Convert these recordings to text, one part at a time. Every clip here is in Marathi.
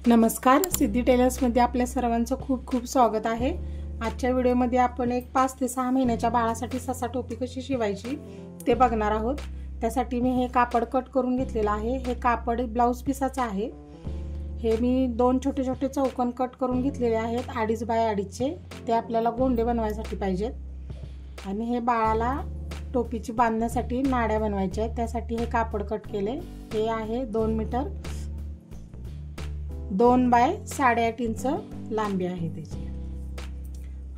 नमस्कार, सिद्धी टेलर्समध्ये आपल्या सर्वांचं खूप खूप स्वागत आहे। आजच्या व्हिडिओमध्ये आपण एक 5 ते 6 महिन्याच्या बाळासाठी ससा टोपी कशी शिवायची ते बघणार आहोत। त्यासाठी मी हे कापड कट करून घेतलेलं आहे। हे कापड ब्लाउज पीसाचं आहे। हे मी 2 छोटे छोटे चौकोन कट करून घेतलेले आहेत 2.5 बाय 2.5चे। ते आपल्याला गोंडे बनवायसाठी पाहिजेत आणि हे बाळाला टोपीची बांधण्यासाठी नाड्या बनवायच्या आहेत। त्यासाठी हे कापड कट केले। हे आहे 2 मीटर 2 बाय 8.5 इंच लांबी आहे त्याची।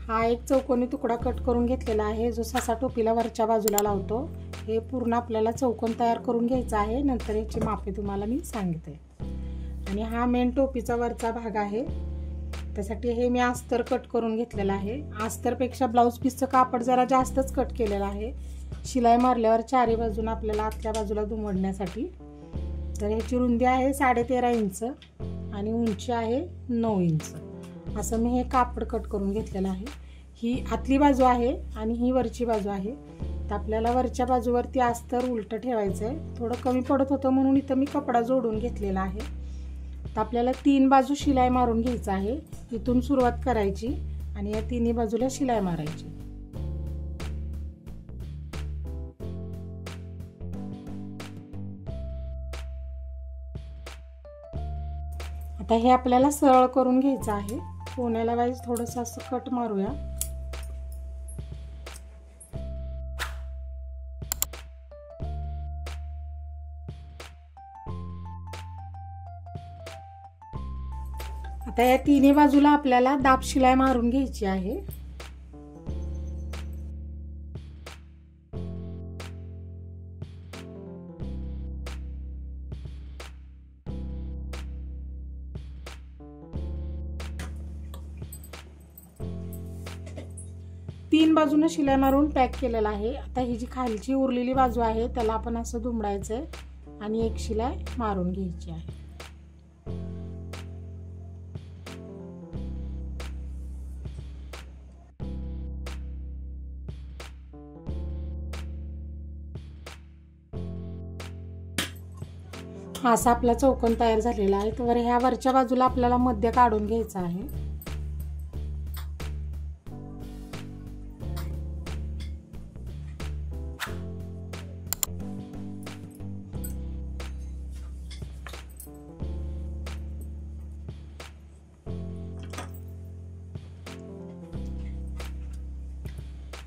हा एक चौकोनी तुकडा कट करून घेतलेला आहे जो ससा टोपीला वरच्या बाजूला लावतो। हे पूर्ण आपल्याला चौकोन तयार करून घ्यायचा आहे। नंतर याची मापे तुम्हाला मी सांगते। आणि हा मेन टोपीचा वरचा भाग आहे। त्यासाठी हे मी अस्तर कट करून घेतलेला आहे। अस्तरपेक्षा ब्लाउज पीसचं कापड जरा जास्तच कट केलेलं आहे। शिलाई मारल्यावर चारी बाजूने आपल्याला आतल्या बाजूला दुमडण्यासाठी। तर याची रुंदी आहे 13.5 इंच आणि उंची आहे 9 इंच। असं मी हे कापड कट करून घेतलेलं आहे। ही आतली बाजू आहे आणि ही वरची बाजू आहे। तर आपल्याला वरच्या बाजूवरती अस्तर उलट ठेवायचं आहे। थोडं कमी पडत होतं म्हणून इथं मी कपडा जोडून घेतलेला आहे। तर आपल्याला 3 बाजू शिलाई मारून घ्यायचं आहे। इथून सुरुवात करायची आणि या तिन्ही बाजूला शिलाई मारायची। आता हे आपल्याला सरळ करून घ्यायचं आहे। कोण्याला वाईज थोडंसं असं कट मारूया। आता या तिन्ही बाजूला आपल्याला दाब शिलाई मारून घ्यायची आहे। तीन बाजूने शिलाई मारून पॅक केलेला आहे। आता ही जी खालची उरलेली बाजू आहे त्याला आपण असं दुमडायचंय आणि एक शिलाई मारून घ्यायची आहे। हा असा आपला चौकोन तयार झालेला आहे। तर ह्या वरच्या बाजूला आपल्याला मध्य काढून घ्यायचं आहे।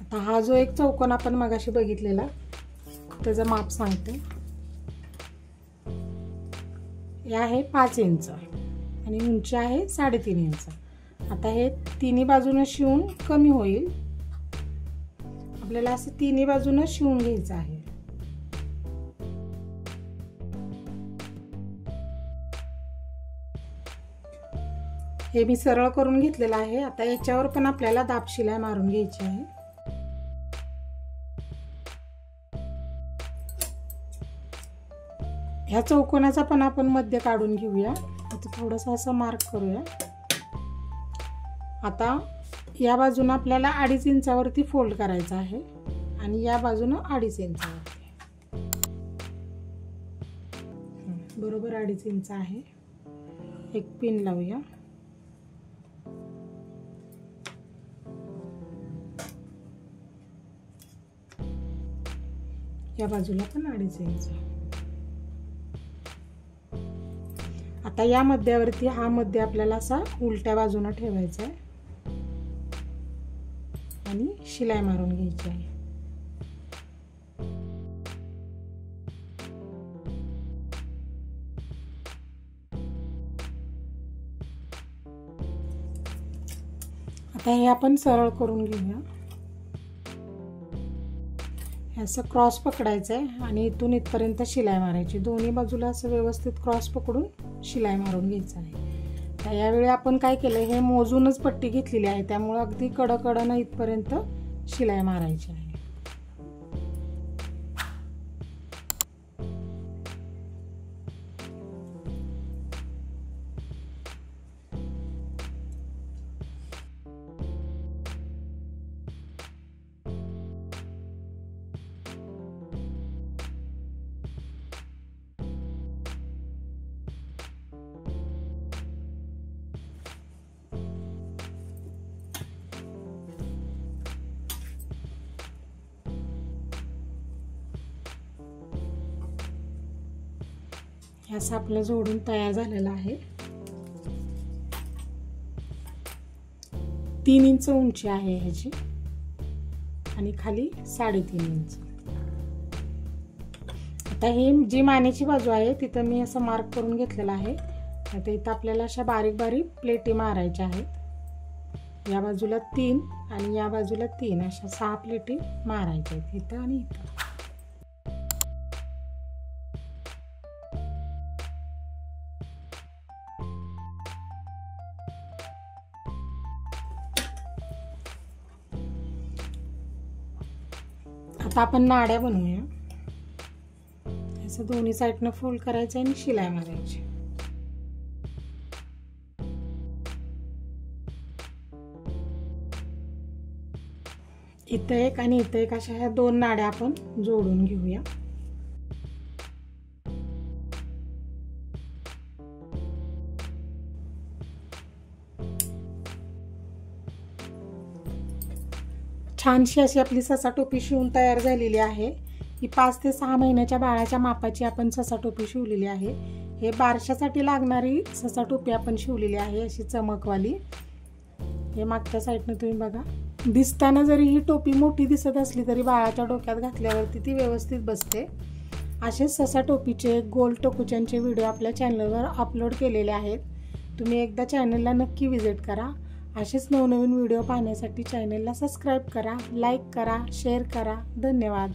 आता हा जो एक चौकोन आपण मगाशी बघितलेला त्याचं माप सांगते। हे आहे 5 इंच आणि उंची आहे 3.5 इंच। आता हे तिन्ही बाजूने शिवून कमी होईल। आपल्याला असं तिन्ही बाजूने शिवून घ्यायचं आहे। हे मी सरळ करून घेतलेलं आहे। आता याच्यावर पण आपल्याला दाब शिलाई मारून घ्यायची आहे। ह्या चौकोनाचा पण आपण मध्य काढून घेऊया। आता थोडंसं असं मार्क करूया। आता या बाजूने आपल्याला 2.5 इंचावरती फोल्ड करायचा आहे आणि या बाजूने 2.5 इंचावरती बरोबर 2.5 इंच आहे। एक पिन लावूया। या बाजूला पण 2.5 इंच। आता या मध्यावरती हा मध्य आपल्याला असा उलट्या बाजूने ठेवायचा आहे आणि शिलाई मारून घ्यायची आहे। आता हे आपण सरळ करून घेऊया। असं क्रॉस पकडायचं आहे आणि इथून इथपर्यंत शिलाई मारायची। दोन्ही बाजूला असं व्यवस्थित क्रॉस पकडून शिलाई मारून घ्यायचं आहे। तर यावेळी आपण काय केलं हे मोजूनच पट्टी घेतलेली आहे त्यामुळे अगदी कडकडनं इथपर्यंत शिलाई मारायची आहे। असं आपलं जोडून तयार झालेलं आहे. 3 इंच उंची आहे ह्याची आणि खाली 3.5 इंच. आता ही जी मानेची बाजू आहे तिथं मी असं मार्क करून घेतलेलं आहे. आता इथं आपल्याला अशा बारीक बारीक प्लेटी मारायच्या आहेत. या बाजूला 3 आणि या बाजूला 3 अशा 6 प्लेटी मारायच्या आहेत इथं आणि इथं. आता आपण नाड्या बनवूया. असं दोन्ही साईडनं फोल्ड करायचं आणि शिलाई मारायची. इथं एक आणि इथं एक अशा ह्या 2 नाड्या आपण जोडून घेऊया. छानशी अशी आपली ससा टोपी शिवून तयार झालेली आहे. ही 5 ते 6 महिन्याच्या बाळाच्या मापाची आपण ससा टोपी शिवलेली आहे. हे बारशासाठी लागणारी ससा टोपी आपण शिवलेली आहे अशी चमकवाली. हे मागच्या साईडने तुम्ही बघा. दिसताना जरी ही टोपी मोठी दिसत असली तरी बाळाच्या डोक्यात घातल्यावरती ती व्यवस्थित बसते. असेच ससा टोपीचे गोल टोकूच्यांचे व्हिडिओ आपल्या चॅनलवर अपलोड केलेले आहेत. तुम्ही एकदा चॅनलला नक्की व्हिजिट करा. असेच नवनवीन व्हिडिओ पाहण्यासाठी चॅनलला सबस्क्राईब करा, लाईक करा, शेअर करा. धन्यवाद.